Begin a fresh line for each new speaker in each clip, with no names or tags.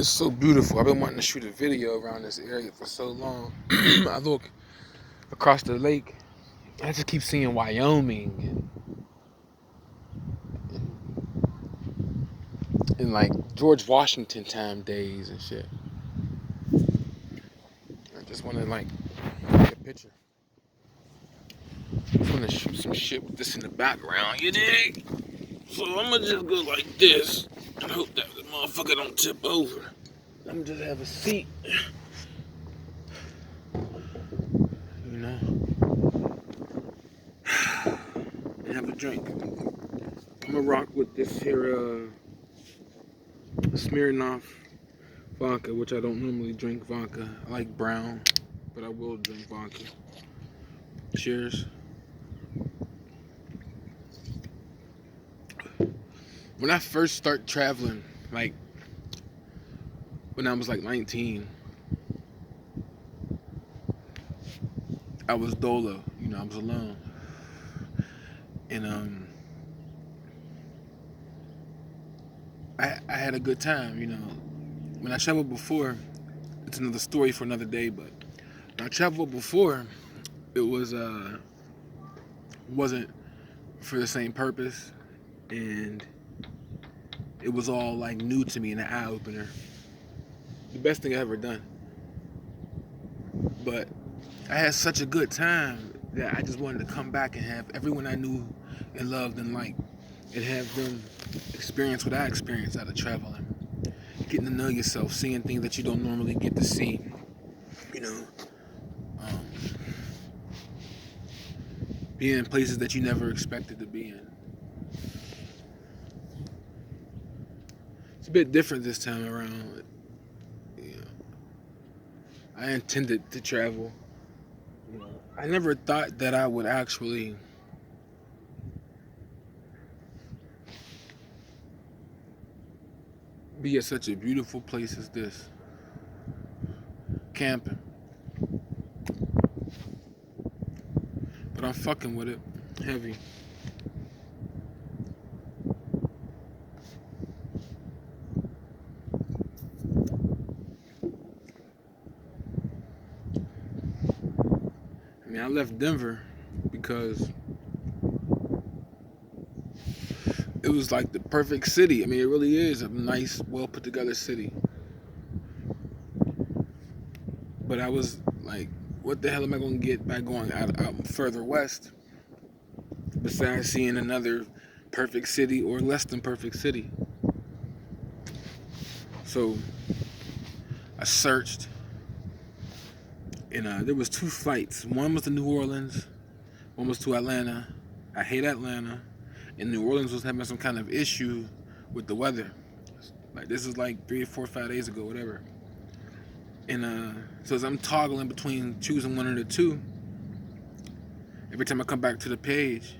It's so beautiful. I've been wanting to shoot a video around this area for so long. I look across the lake. I just keep seeing Wyoming and like George Washington time days and shit. I just want to like take a picture. I just want to shoot some shit with this in the background. You dig? So I'm gonna just go like this and hope that the motherfucker don't tip over. I'm gonna just have a seat. You know, and have a drink. I'm gonna rock with this here Smirnoff vodka, which I don't normally drink vodka. I like brown, but I will drink vodka. Cheers. When I first started traveling, like when I was like 19, I was dolo. You know, I was alone, and I had a good time. You know, when I traveled before, it's another story for another day. But when I traveled before, it wasn't for the same purpose, and it was all like new to me and an eye opener. The best thing I ever done. But I had such a good time that I just wanted to come back and have everyone I knew and loved and liked, and have them experience what I experienced out of traveling. Getting to know yourself, seeing things that you don't normally get to see. You know, um, being in places that you never expected to be in. It's a bit different this time around. You know, I intended to travel. You know, I never thought that I would actually be at such a beautiful place as this. Camping. But I'm fucking with it. Heavy. I mean, I left Denver because it was like the perfect city. I mean, it really is a nice, well put together city. But I was like, what the hell am I going to get by going out further west besides seeing another perfect city or less than perfect city? So I searched, and there was two flights. One was to New Orleans, one was to Atlanta. I hate Atlanta, and New Orleans was having some kind of issue with the weather. Like this is like 3 or 4 or 5 days ago, whatever. And so as I'm toggling between choosing one of the two, every time I come back to the page,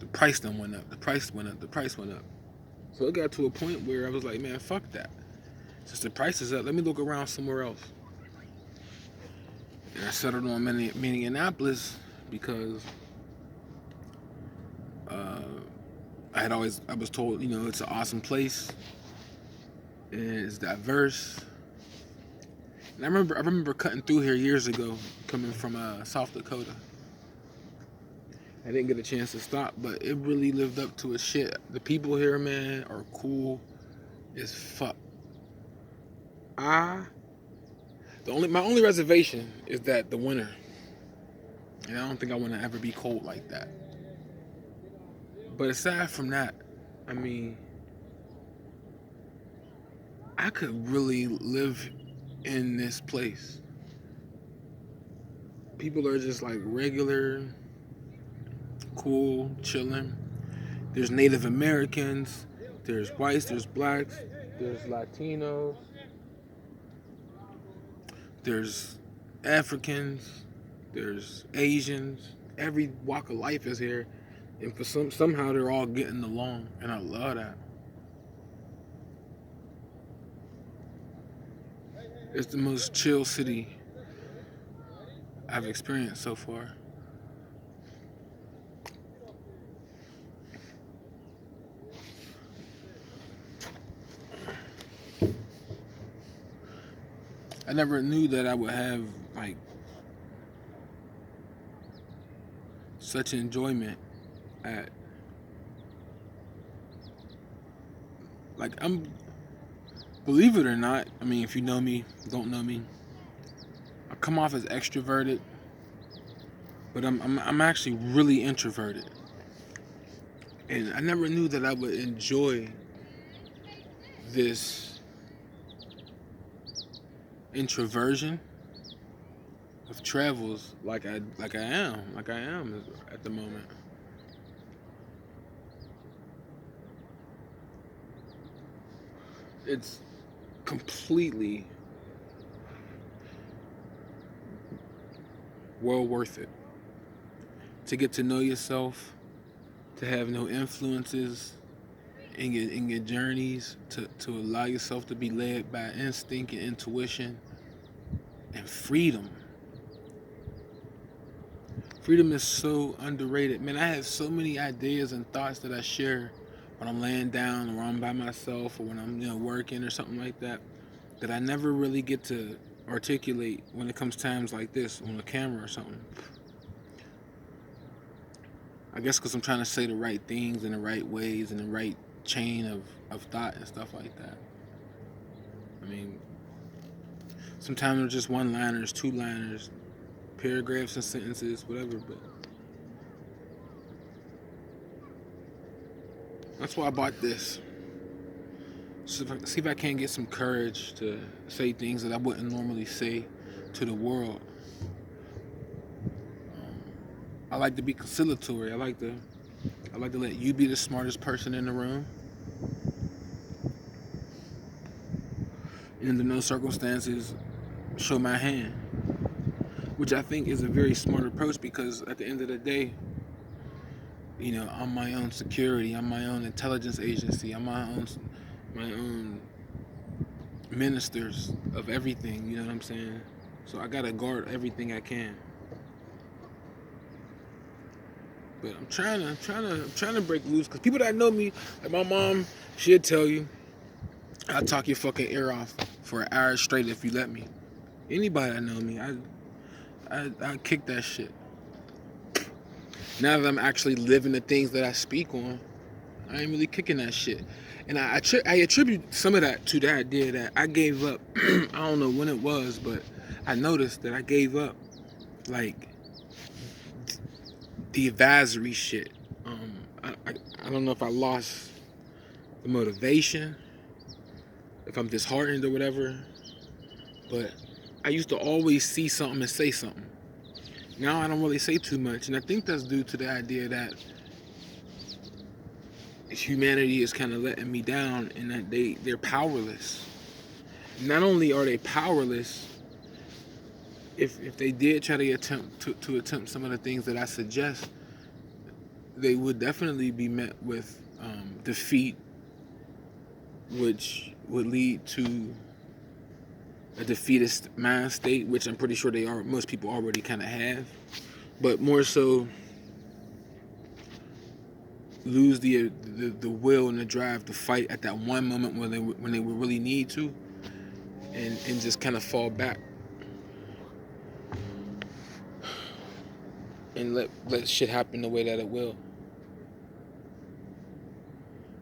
the price done went up. The price went up. The price went up. So it got to a point where I was like, man, fuck that. Since the price is up, let me look around somewhere else. And I settled on Minneapolis because I was told, you know, it's an awesome place. And it's diverse. And I remember cutting through here years ago, coming from South Dakota. I didn't get a chance to stop, but it really lived up to its shit. The people here, man, are cool as fuck. My only reservation is that the winter, and I don't think I want to ever be cold like that. But aside from that, I mean, I could really live in this place. People are just like regular, cool, chilling. There's Native Americans, there's whites, there's blacks, there's Latinos, there's Africans, there's Asians. Every walk of life is here, and for somehow they're all getting along, and I love that. It's the most chill city I've experienced so far. never knew that I would have like such enjoyment at like I'm believe it or not, I mean if you know me, don't know me, I come off as extroverted, but I'm actually really introverted. And I never knew that I would enjoy this introversion of travels like I am at the moment. It's completely well worth it to get to know yourself, to have no influences in your journeys, to allow yourself to be led by instinct and intuition and freedom. Freedom is so underrated. Man, I have so many ideas and thoughts that I share when I'm laying down or I'm by myself or when I'm working or something like that that I never really get to articulate when it comes times like this on the camera or something. I guess because I'm trying to say the right things in the right ways and the right chain of thought and stuff like that. I mean, sometimes they're just one liners, two liners, paragraphs and sentences, whatever, but that's why I bought this. So see if I can't get some courage to say things that I wouldn't normally say to the world. I like to be conciliatory. I like to let you be the smartest person in the room. And under no circumstances show my hand. Which I think is a very smart approach because at the end of the day, I'm my own security, I'm my own intelligence agency, I'm my own ministers of everything, you know what I'm saying? So I gotta guard everything I can. But I'm trying to break loose because people that know me, like my mom, she'll tell you, I'll talk your fucking ear off for an hour straight if you let me. Anybody that know me, I kick that shit. Now that I'm actually living the things that I speak on, I ain't really kicking that shit. And I attribute some of that to the idea that I gave up. I don't know when it was, but I noticed that I gave up like the advisory shit. I don't know if I lost the motivation, if I'm disheartened or whatever, but I used to always see something and say something. Now I don't really say too much, and I think that's due to the idea that humanity is kind of letting me down and that they're powerless. Not only are they powerless, if they did try to attempt some of the things that I suggest, they would definitely be met with defeat, which would lead to a defeatist mind state, which I'm pretty sure most people already kind of have, but more so lose the will and the drive to fight at that one moment when they would really need to, and just kind of fall back and let shit happen the way that it will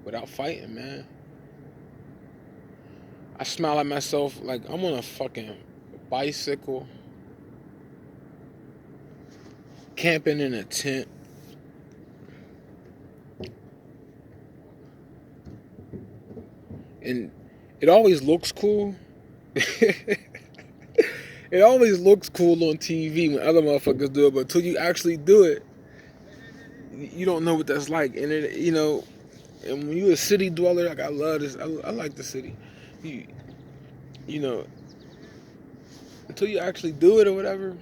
without fighting, man. I smile at myself like I'm on a fucking bicycle, camping in a tent, and it always looks cool. It always looks cool on TV when other motherfuckers do it, but until you actually do it, you don't know what that's like. And and when you're a city dweller, like I love this, I like the city. You know, until you actually do it or whatever,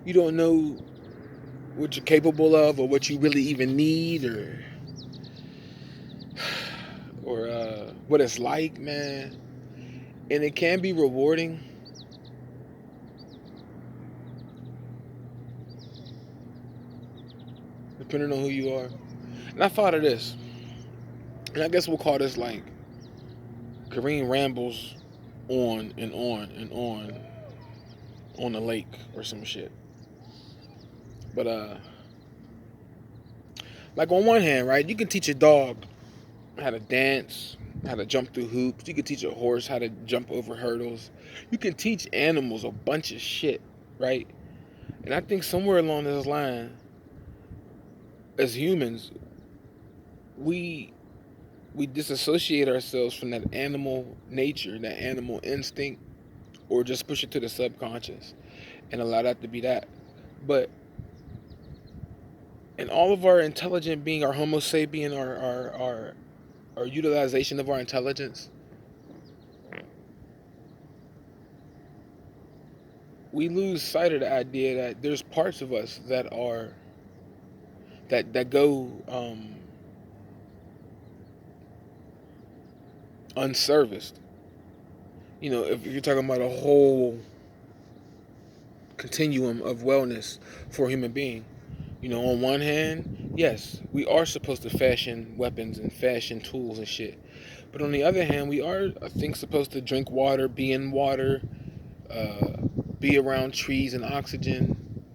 you don't know what you're capable of or what you really even need or what it's like, man. And it can be rewarding. Depending on who you are. And I thought of this. And I guess we'll call this like Kareem Rambles on and on the lake or some shit. But like on one hand, right, you can teach a dog how to dance, how to jump through hoops. You can teach a horse how to jump over hurdles. You can teach animals a bunch of shit, right? And I think somewhere along this line, as humans, we we disassociate ourselves from that animal nature, that animal instinct, or just push it to the subconscious and allow that to be that. But in all of our intelligent being, our Homo sapien, our utilization of our intelligence, we lose sight of the idea that there's parts of us that are that go unserviced. You know, if you're talking about a whole continuum of wellness for a human being, you know, on one hand, yes, we are supposed to fashion weapons and fashion tools and shit. But on the other hand, we are, I think, supposed to drink water, be in water, uh, be around trees and oxygen,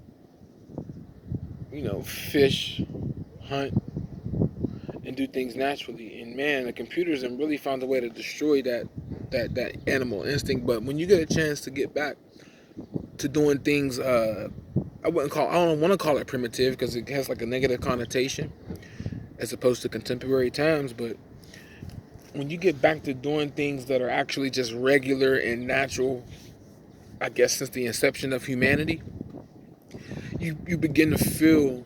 you know, fish, hunt, and do things naturally. And man, the computers have really found a way to destroy that animal instinct. But when you get a chance to get back to doing things, I don't want to call it primitive because it has like a negative connotation as opposed to contemporary times. But when you get back to doing things that are actually just regular and natural, I guess since the inception of humanity, you begin to feel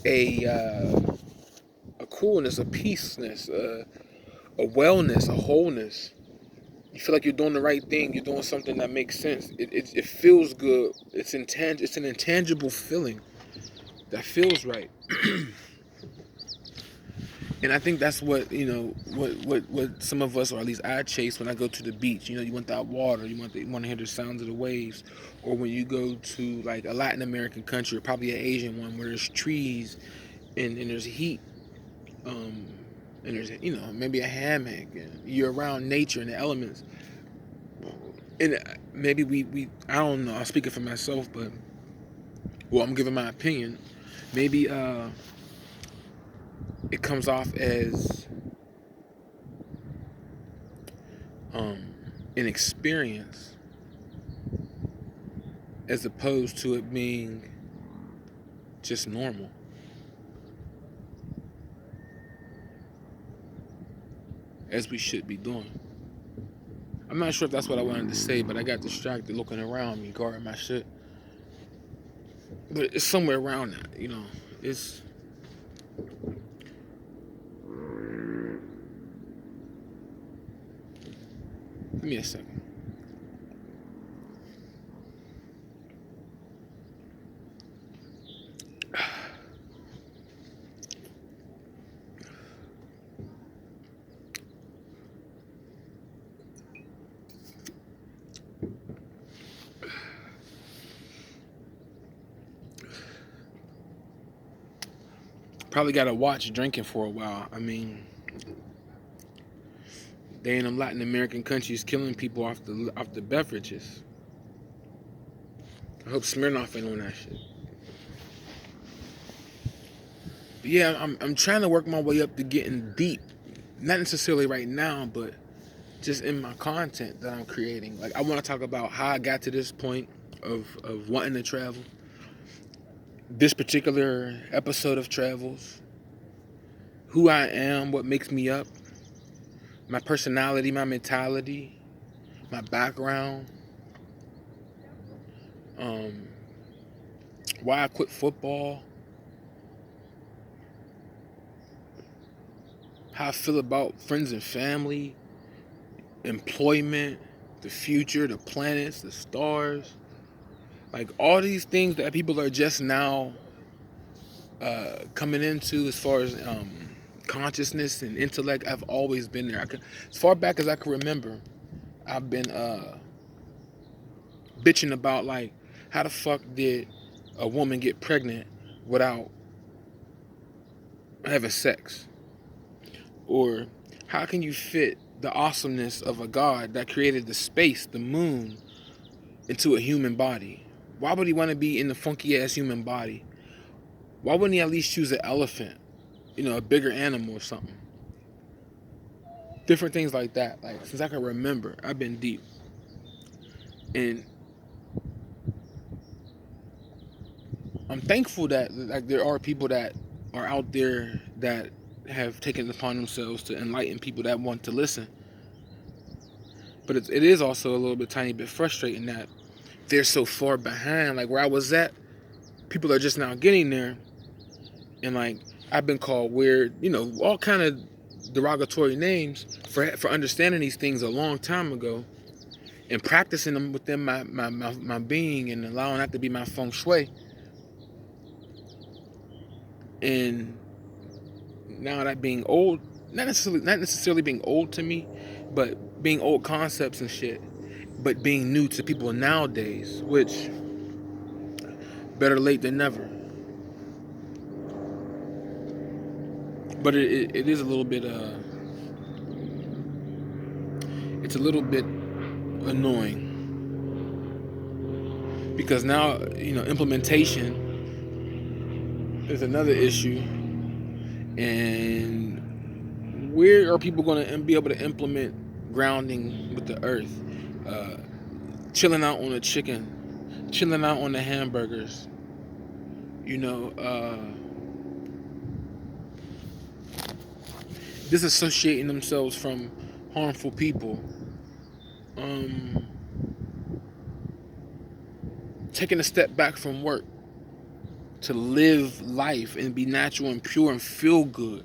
a a coolness, a peaceness, a wellness, a wholeness. You feel like you're doing the right thing. You're doing something that makes sense. It feels good. It's It's an intangible feeling that feels right. And I think that's what, you know, what some of us, or at least I chase when I go to the beach. You know, you want that water, you want to hear the sounds of the waves, or when you go to like a Latin American country, or probably an Asian one, where there's trees and there's heat, um, and there's, you know, maybe a hammock, and you're around nature and the elements. And maybe we I don't know. I'm speaking for myself, but well, I'm giving my opinion. Maybe it comes off as um, an experience as opposed to it being just normal. As we should be doing. I'm not sure if that's what I wanted to say, but I got distracted looking around me, guarding my shit. But it's somewhere around that, you know. It's Give me a second. Probably got to watch drinking for a while. I mean, they in them Latin American countries killing people off the beverages. I hope Smirnoff ain't on that shit. But yeah, I'm trying to work my way up to getting deep. Not necessarily right now, but just in my content that I'm creating. Like, I want to talk about how I got to this point of wanting to travel. This particular episode of Travels. Who I am, what makes me up. My personality, my mentality, my background. Um, why I quit football. How I feel about friends and family. Employment. The future, the planets, the stars. Like all these things that people are just now coming into as far as consciousness and intellect. I've always been there. As far back as I can remember, I've been bitching about like how the fuck did a woman get pregnant without having sex, or How can you fit the awesomeness of a God that created the space, the moon, into a human body? Why would he want to be in the funky ass human body? Why wouldn't he at least choose an elephant? A bigger animal or something. Different things like that. Like, since I can remember, I've been deep. And I'm thankful that like there are people that are out there that have taken it upon themselves to enlighten people that want to listen. But it is also a little bit, tiny bit frustrating that they're so far behind. Like where I was at, people are just now getting there, and like I've been called weird, all kind of derogatory names for understanding these things a long time ago, and practicing them within my being and allowing that to be my feng shui. And now that being old, not necessarily being old to me, but being old concepts and shit, but being new to people nowadays, which better late than never. But it is a little bit it's a little bit annoying because now implementation is another issue, and where are people going to be able to implement grounding with the earth, uh, chilling out on the chicken, chilling out on the hamburgers, disassociating themselves from harmful people, um, taking a step back from work to live life and be natural and pure and feel good,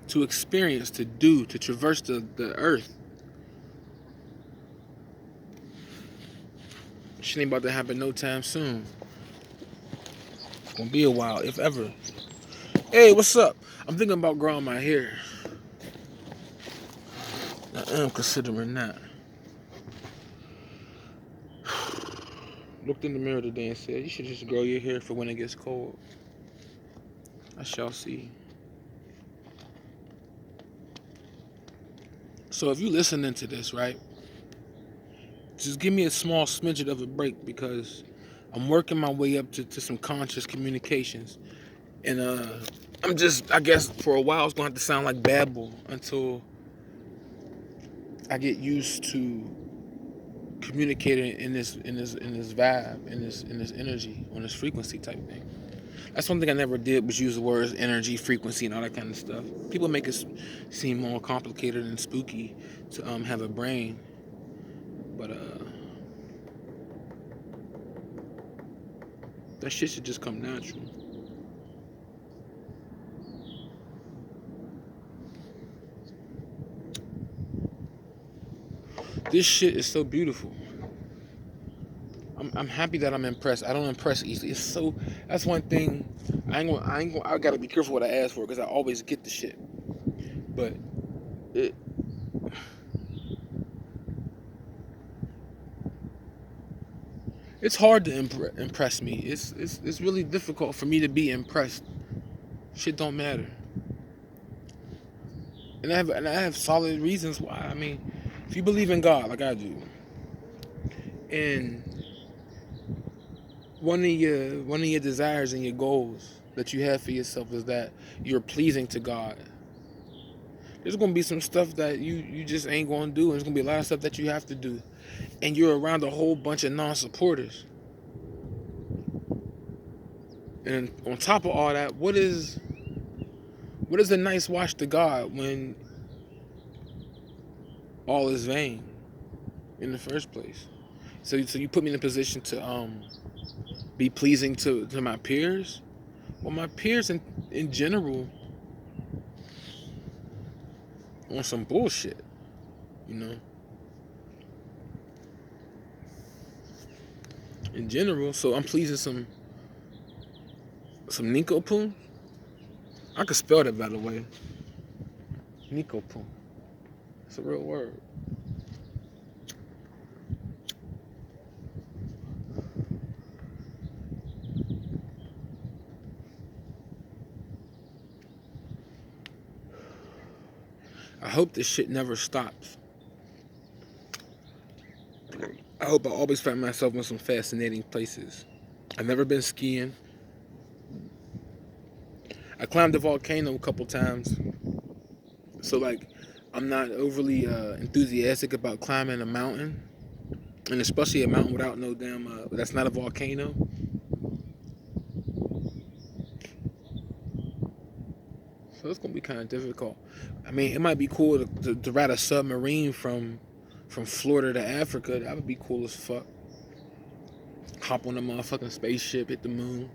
to experience, to do, to traverse the earth. Shit ain't about to happen no time soon. It's gonna be a while, if ever. Hey, what's up? I'm thinking about growing my hair. I am considering that. Looked in the mirror today and said, you should just grow your hair for when it gets cold. I shall see. So if you're listening to this, right, just give me a small smidget of a break because I'm working my way up to some conscious communications. And I guess for a while it's going to have to sound like babble until I get used to communicating in this vibe, in this energy, on this frequency type thing. That's one thing I never did was use the words energy, frequency, and all that kind of stuff. People make it seem more complicated and spooky to have a brain, but that shit should just come natural. This shit is so beautiful. I'm happy that I'm impressed. I don't impress easily. That's one thing. I gotta be careful what I ask for because I always get the shit. But it it's hard to impress me. It's really difficult for me to be impressed. Shit don't matter. And I have solid reasons why. I mean, if you believe in God like I do, and one of your desires and your goals that you have for yourself is that you're pleasing to God. There's gonna be some stuff that you just ain't gonna do, and there's gonna be a lot of stuff that you have to do, and you're around a whole bunch of non-supporters. And on top of all that, what is a nice watch to God when all is vain in the first place? So you put me in a position to be pleasing to my peers. Well, my peers in general on some bullshit, you know. In general, so I'm pleasing some Nico Poon. I could spell that, by the way. Nico Poon. It's a real word. hope this shit never stops. I hope I always find myself in some fascinating places. I've never been skiing. I climbed a volcano a couple times. So, like, I'm not overly enthusiastic about climbing a mountain. And especially a mountain without no damn, that's not a volcano. So it's gonna be kind of difficult. I mean, it might be cool to ride a submarine from Florida to Africa. That would be cool as fuck. Hop on a motherfucking spaceship, hit the moon.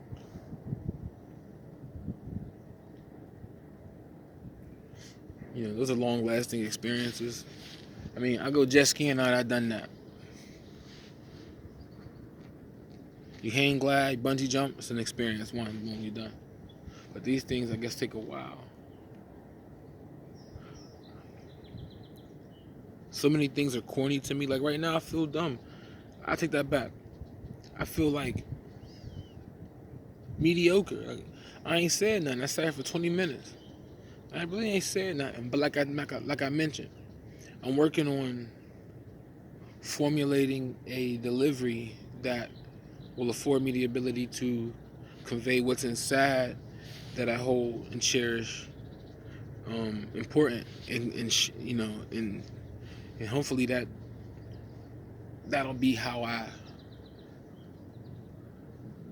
You know, those are long-lasting experiences. I mean, I go jet skiing, I've done that. You hang glide, bungee jump, it's an experience. When you're done. But these things, I guess, take a while. So many things are corny to me. Like right now, I feel dumb. I take that back. I feel like mediocre. Like, I ain't said nothing. I sat here for 20 minutes. I really ain't said nothing. But like I mentioned, I'm working on formulating a delivery that will afford me the ability to convey what's inside that I hold and cherish, important, and you know, and hopefully that'll be how I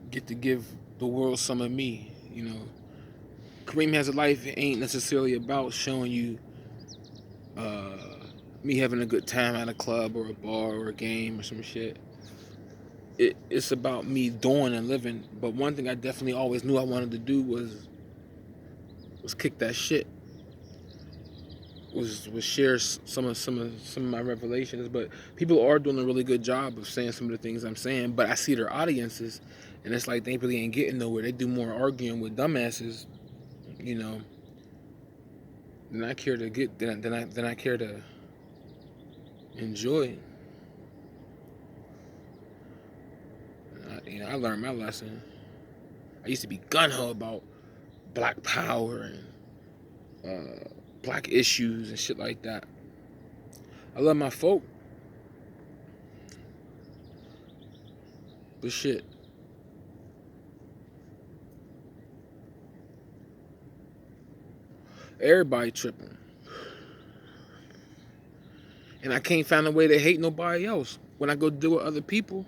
get to give the world some of me. You know, Kareem Has a Life ain't necessarily about showing you me having a good time at a club or a bar or a game or some shit. It's about me doing and living. But one thing I definitely always knew I wanted to do was kick that shit. Was share some of my revelations. But people are doing a really good job of saying some of the things I'm saying. But I see their audiences, and it's like they really ain't getting nowhere. They do more arguing with dumbasses, you know, than I care to get than I care to enjoy. I learned my lesson. I used to be gun-ho about black power and black issues and shit like that. I love my folk, but shit. Everybody tripping. And I can't find a way to hate nobody else. When I go deal with other people,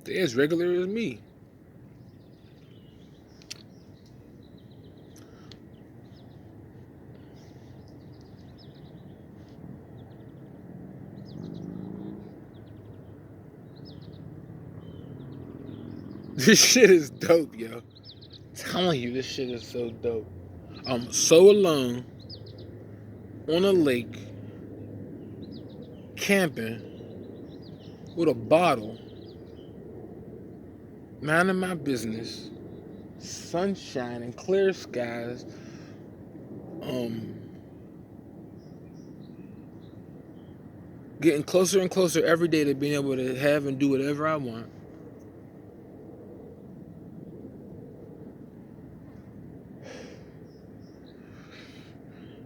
they're as regular as me. This shit is dope, yo. I'm telling you, this shit is so dope. I'm so alone on a lake, camping with a bottle, minding my business, sunshine and clear skies, getting closer and closer every day to being able to have and do whatever I want.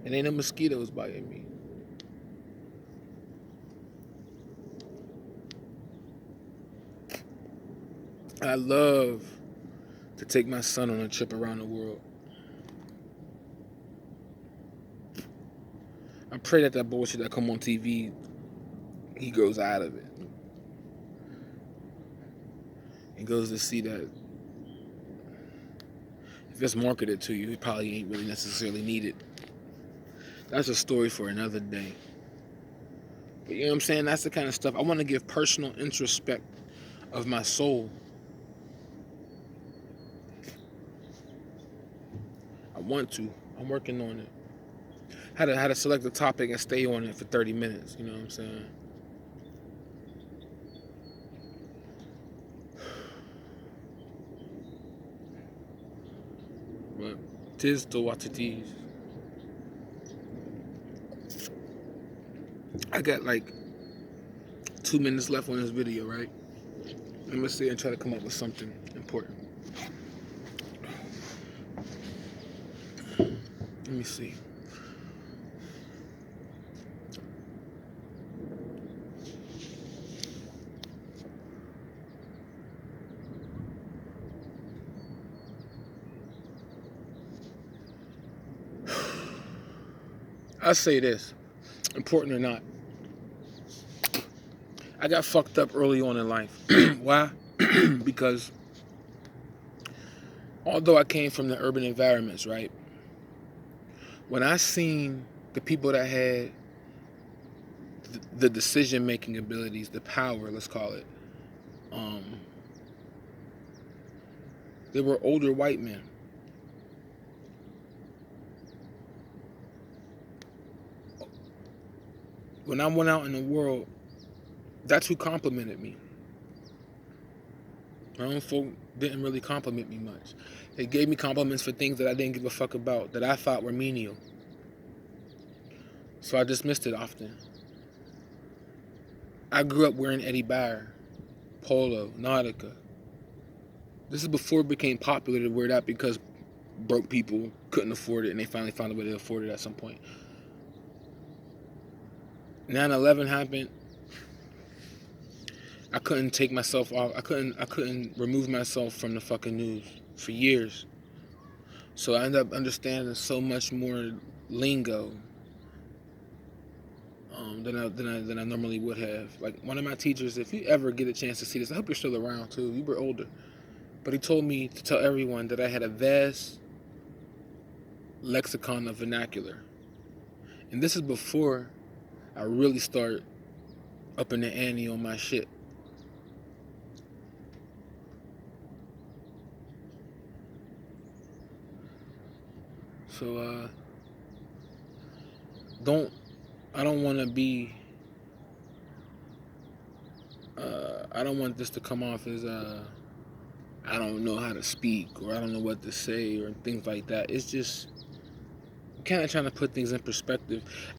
And ain't no mosquitoes biting me. I love to take my son on a trip around the world. I pray that bullshit that come on TV, he grows out of it. He goes to see that if it's marketed to you, he probably ain't really necessarily needed. That's a story for another day. But you know what I'm saying? That's the kind of stuff I want to give personal introspect of my soul. I want to. I'm working on it. How to select a topic and stay on it for 30 minutes. You know what I'm saying? But tis to what it is. I got like 2 minutes left on this video, right? I'm gonna sit and try to come up with something important. Let me see. I say this, important or not, I got fucked up early on in life. Why? Because although I came from the urban environments, right? When I seen the people that had the decision-making abilities, the power, let's call it, they were older white men. When I went out in the world, that's who complimented me. My own folk didn't really compliment me much. They gave me compliments for things that I didn't give a fuck about, that I thought were menial. So I dismissed it often. I grew up wearing Eddie Bauer, Polo, Nautica. This is before it became popular to wear that because broke people couldn't afford it and they finally found a way to afford it at some point. 9/11 happened. I couldn't take myself off. I couldn't remove myself from the fucking news for years. So I ended up understanding so much more lingo than I normally would have. Like one of my teachers, if you ever get a chance to see this, I hope you're still around too. You were older, but he told me to tell everyone that I had a vast lexicon of vernacular, and this is before I really start upping the ante on my shit. So I don't want to be. I don't want this to come off as I don't know how to speak or I don't know what to say or things like that. It's just kind of trying to put things in perspective.